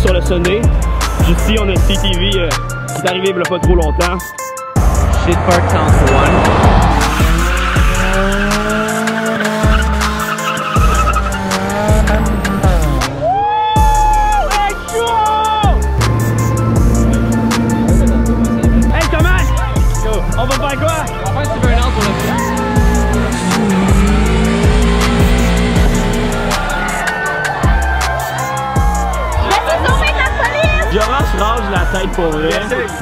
sur le Sunday. Ici, on a CTV qui est arrivé il n'y a pas trop longtemps. Shit Park Council 1. On va faire quoi? On va faire un petit burn-out pour le film. Joras range la tête pour vrai.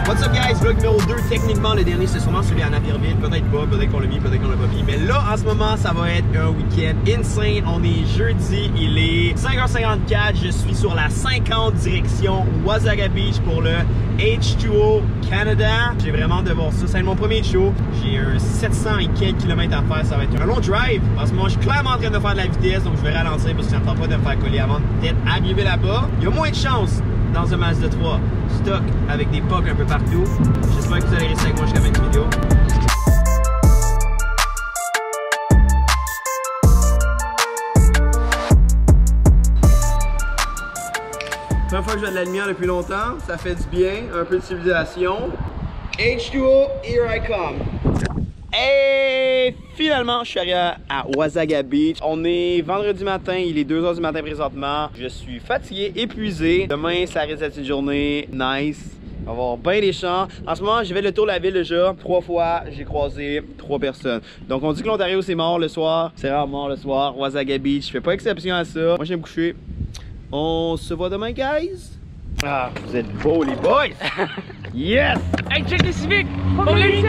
What's up guys? Vlog numéro 2, techniquement le dernier c'est sûrement celui à Napierville, peut-être pas, peut-être qu'on l'a mis, peut-être qu'on l'a pas mis. Mais là en ce moment ça va être un week-end insane. On est jeudi, il est 5h54, je suis sur la 50 direction Wasaga Beach pour le H2O Canada. J'ai vraiment de voir ça, c'est mon premier show. J'ai un 700 et quelques kilomètres à faire, ça va être un long drive. En ce moment je suis clairement en train de faire de la vitesse, donc je vais ralentir parce que ça ne me tente pas de me faire coller avant d'être arrivé là-bas. Il y a moins de chance dans un Mazda 3 stock avec des pucks un peu partout. J'espère que vous allez rester avec moi jusqu'à la fin de la vidéo. Première fois que je vois de la lumière depuis longtemps, ça fait du bien, un peu de civilisation. H2O, here I come. Et finalement, je suis arrivé à Wasaga Beach. On est vendredi matin, il est 2h du matin présentement. Je suis fatigué, épuisé. Demain, ça risque d'être une journée nice. On va avoir bien des champs. En ce moment, j'ai fait le tour de la ville déjà. 3 fois, j'ai croisé 3 personnes. Donc, on dit que l'Ontario, c'est mort le soir. C'est rarement mort le soir. Wasaga Beach, je fais pas exception à ça. Moi, je vais me coucher. On se voit demain, guys. Ah, vous êtes beaux, les boys. Yes! Hey, check les civiques! Pour les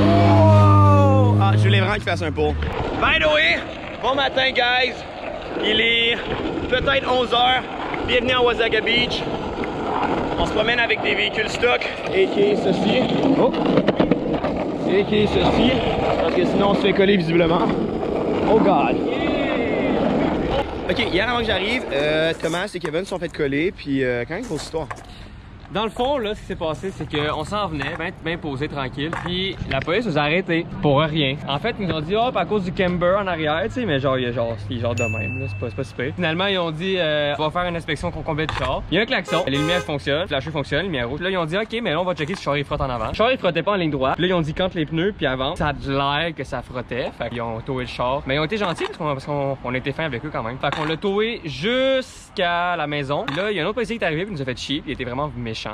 Oh! Ah, je voulais vraiment qu'il fasse un pull. By the way, bon matin, guys. Il est peut-être 11h. Bienvenue à Wasaga Beach. On se promène avec des véhicules stock. A.K.A. ceci. Oh! A.K.A. ceci. Parce que sinon, on se fait coller visiblement. Oh God! Ok, hier avant que j'arrive, Thomas et Kevin se sont fait coller, puis quand même, grosse histoire. Dans le fond, là, ce qui s'est passé, c'est qu'on s'en venait, bien posé, tranquille, puis la police nous a arrêtés pour rien. En fait, ils nous ont dit, hop, à cause du camber en arrière, tu sais, mais genre, il est genre de même, là, c'est pas super. Finalement, ils ont dit, on va faire une inspection complète du char. Il y a un klaxon, les lumières fonctionnent, le flasheur fonctionne, les lumières rouges. Là, ils ont dit, ok, mais là, on va checker si le char il frotte en avant. Le char il frottait pas en ligne droite. Puis là, ils ont dit, quand les pneus, puis avant, ça a de l'air que ça frottait. Fait qu'ils ont towé le char. Mais ils ont été gentils parce qu'on était fin avec eux quand même. Fait qu'on l'a towé jusqu'à la maison. Là, il y a un autre policier qui est arrivé, puis il nous a fait chier, puis il était vraiment méchant.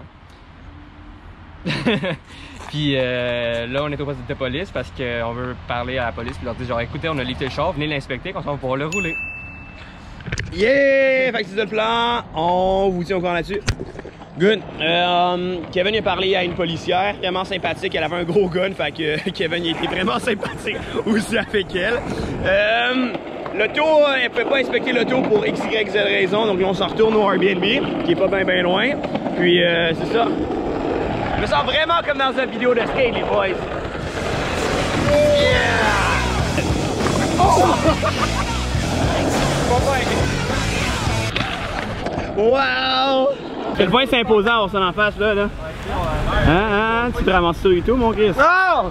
Puis là on est au poste de police parce qu'on veut parler à la police puis leur dire genre écoutez on a lifté le char, venez l'inspecter comme ça on va pouvoir le rouler. Yeah! Fait que c'est ça le plan, on vous tient au courant là-dessus. Good. Kevin a parlé à une policière vraiment sympathique, elle avait un gros gun, fait que Kevin il était vraiment sympathique aussi avec elle. L'auto, elle pouvait pas inspecter l'auto pour XYZ raison, donc là on s'en retourne au Airbnb qui est pas bien loin. Puis c'est ça. Je me sens vraiment comme dans une vidéo de skate, les boys. Yeah! Oh! Wow! C'est le point, c'est imposant avoir ça en face là. Hein? Tu te ramasses sur YouTube, mon Chris? Oh!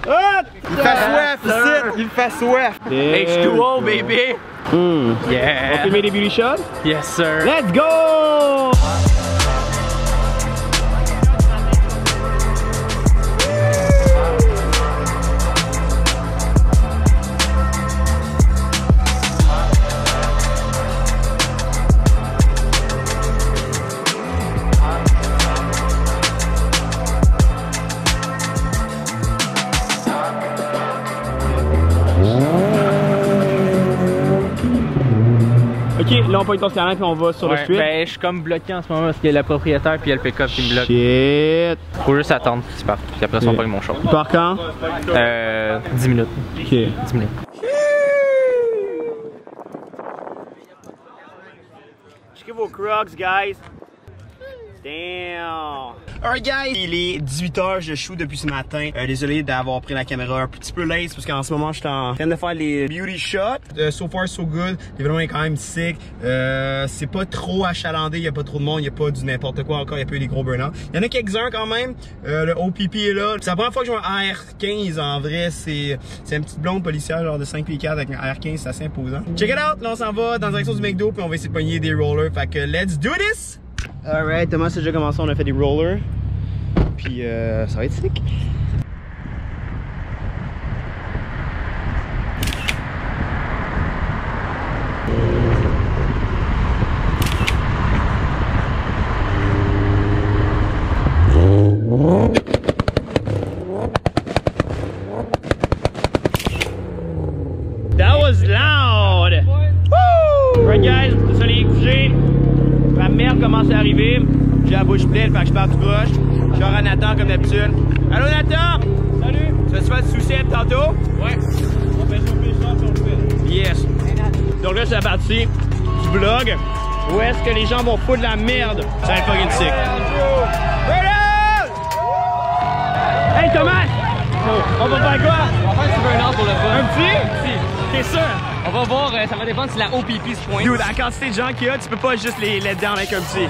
Il fait soif ici! Il fait soif! H2O, baby! Yeah! On filmer des beauty shots? Yes, sir! Let's go! Ok, là on peut être ton terrain puis on va sur le street. Ben je suis comme bloqué en ce moment parce qu'il y a le propriétaire puis il y a le pick-up qui me bloque. Shit! Faut juste attendre qu'il parte. Puis après ça on prend mon char. Il part quand? 10 minutes. Ok. 10 minutes. Checkez vos Crocs, guys. Damn! Alright guys, il est 18h, je shoot depuis ce matin. Désolé d'avoir pris la caméra un petit peu late parce qu'en ce moment je suis en train de faire les beauty shots. So far so good, l'événement est quand même sick. C'est pas trop achalandé, il y a pas trop de monde, il y a pas du n'importe quoi encore, il y a pas eu des gros burn-out. Il y en a quelques-uns quand même, le OPP est là. C'est la première fois que je vois un AR-15 en vrai, c'est une petite blonde policière genre de 5 pieds 4 avec un AR-15, c'est assez imposant. Check it out, là on s'en va dans la direction du McDo puis on va essayer de pogner des rollers. Fait que let's do this! Alright, Thomas a déjà commencé, on a fait des rollers. Puis ça va être sick. That was loud! Woo! Right guys, le soleil est couché. La merde commence à arriver. J'ai la bouche pleine, fait que je pars tout proche. Je suis à Nathan comme d'habitude. Allô Nathan! Salut! Tu vas te faire du souci tantôt? Ouais. On fait chauffer ça puis on le fait. Yes! Donc là c'est la partie du vlog où est-ce que les gens vont foutre de la merde. Ça va être fucking sick. Hey Thomas! On va faire quoi? On va faire un burn-out pour le fun. Un petit? T'es sûr? On va voir, ça va dépendre si la OPP se pointe. Dude, la quantité de gens qu'il y a, tu peux pas juste les let down avec un petit.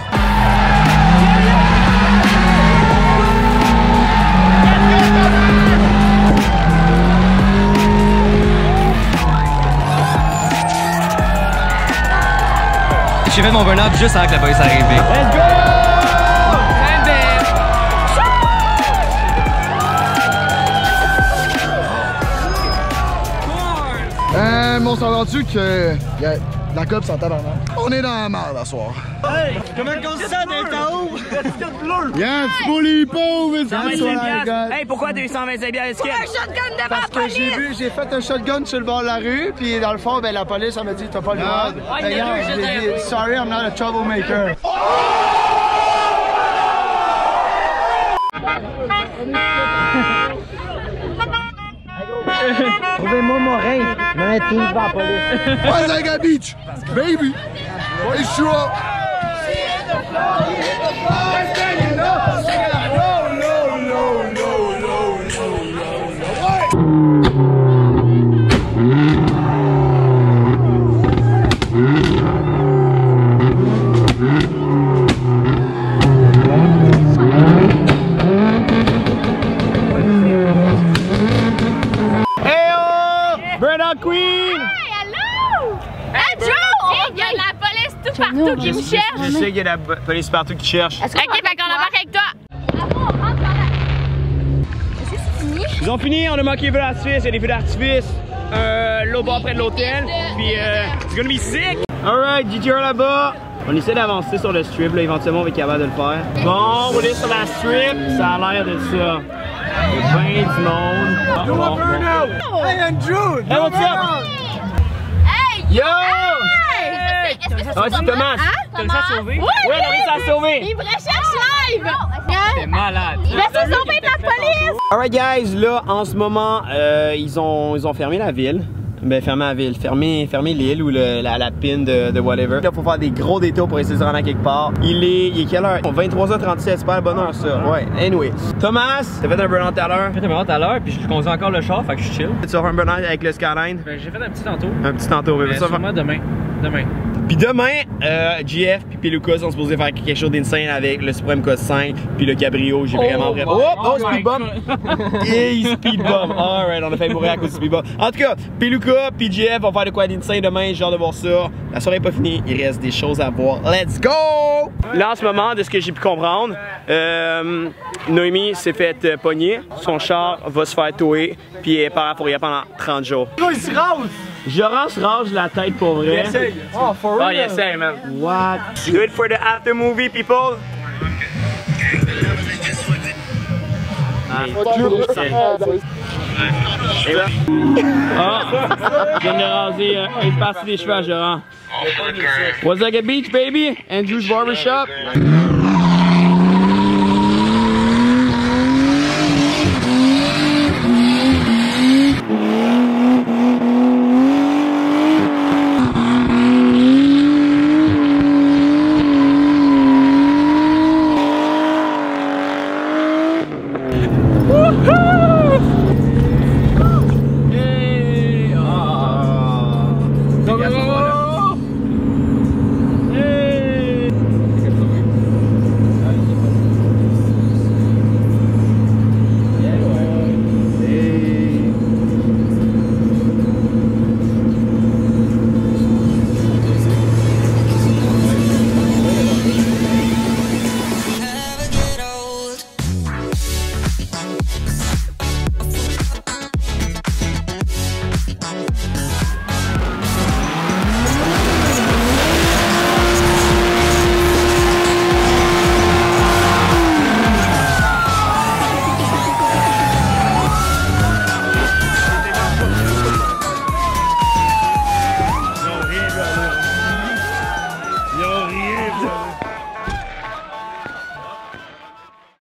J'ai fait mon burn-out juste avant que la police arrive. Let's go! On s'en rendu que la COP s'en tabarnak. On est dans la merde à soir. Hey, comment on se sent d'être en haut? Bleu! Yes, pour les pauvres, it's Hey, pourquoi t'as eu 125 bières escape? Un shotgun devant Parce la que police! j'ai fait un shotgun sur le bord de la rue, puis dans le fond, ben la police, elle m'a dit, t'as pas le droit. Regarde, j'ai dit, sorry, I'm not a troublemaker. Trouvez-moi Morin, mais tout devant la police. Wasaga Beach, baby. It's true. Burnout Queen! Hey, allô! Hey, Joe! Il y a de la police tout partout qui me cherche! Je sais qu'il y a de la police partout qui cherche. Ok, fait qu'on embarque avec toi! Est-ce que c'est fini? Ils ont fini, on a manqué les feux d'artifice, il y a des feux d'artifice l'autre bord près de l'hôtel, puis it's gonna be sick! Alright, GTR là-bas, on essaie d'avancer sur le strip, là, éventuellement on va être capable de le faire. Bon, rouler sur la strip, ça a l'air de ça. Il y a bien du monde. Yo, Burnout! Hey, Andrew! Hey, what's up? Hey! Yo! Hey! Est-ce que Ah, c'est Thomas! Hein? T'as réussi à sauver? Oui! Ouais, on a réussi à la sauver! Il me recherche live! T'es malade. Il va se sauver de la police! Alright guys, là en ce moment, ils ont fermé la ville. Ben fermé la ville, fermé l'île ou la pin de whatever. Là faut faire des gros détours pour essayer de se rendre à quelque part. Il est quelle heure? 23h37, c'est pas la bonne heure ça. Ouais, anyway. Thomas, t'as fait un burn-out tout à l'heure? J'ai fait un burn-out tout à l'heure, puis je conduis encore le char, fait que je suis chill. Tu vas faire un burn-out avec le Skyline? Ben, j'ai fait un petit tantôt. Un petit tantôt, mais ça va. Sûrement demain. Puis demain, GF puis Peluca sont supposés faire quelque chose d'insane avec le Supreme Code 5 puis le Cabrio. J'ai vraiment Oh, speed bump! Et speed bump! Alright, on a fait mourir à cause du speed bump. En tout cas, Peluca puis GF vont faire de quoi d'insane demain. J'ai hâte de voir ça. La soirée n'est pas finie. Il reste des choses à voir. Let's go! Là, en ce moment, de ce que j'ai pu comprendre, Noémie s'est fait pogner. Son char va se faire tower puis elle part à Fourrière pendant 30 jours. Il se rase! Joras range la tête pour vrai. Oh, for real? Ah, il essaye, man. What? Do it for the after movie, people. Ah, je viens de raser une partie des cheveux à Joran. Wasaga Beach, baby. Andrew's Barbershop.